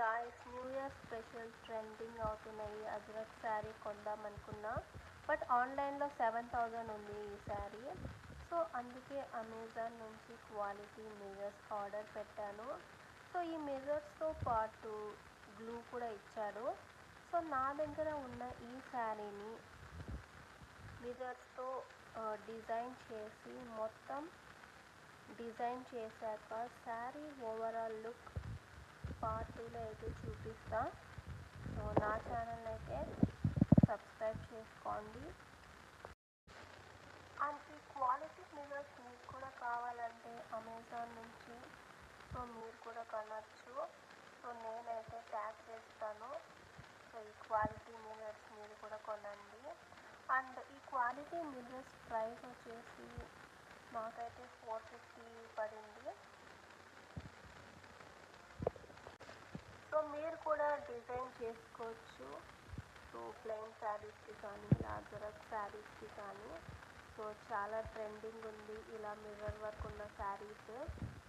Guys, new year special trending అవుతున్నాయి. అజ్రక్ శారీ కొందాం అనుకున్నా, బట్ ఆన్లైన్లో 7,000 ఉంది ఈ శారీ. సో అందుకే అమెజాన్ నుంచి క్వాలిటీ మిర్రర్స్ ఆర్డర్ పెట్టాను. సో ఈ మిర్రర్స్తో పాటు గ్లూ కూడా ఇచ్చాడు. సో నా దగ్గర ఉన్న ఈ శారీని మిర్రర్స్తో డిజైన్ చేసి మొత్తం డిజైన్ చేశాక శారీ ఓవరాల్ లుక్ పార్ట్ 2లో అయితే చూపిస్తా. సో నా ఛానల్ అయితే సబ్స్క్రైబ్ చేసుకోండి. అండ్ ఈ క్వాలిటీ మిర్రర్స్ మీకు కూడా కావాలంటే అమెజాన్ నుంచి సో మీరు కూడా కొనచ్చు. సో నేనైతే ట్యాగ్ చేస్తాను. సో ఈ క్వాలిటీ మిర్రర్స్ మీరు కూడా కొనండి. అండ్ ఈ క్వాలిటీ మిర్రర్స్ ప్రైస్ వచ్చేసి నాకైతే 450 పడింది. సో మీరు కూడా డిజైన్ చేసుకోవచ్చు. సో ప్లెయిన్ శారీస్కి కానీ ఇలా అజ్రక్ శారీస్కి కానీ సో చాలా ట్రెండింగ్ ఉంది ఇలా మిర్రర్ వర్క్ ఉన్న శారీస్.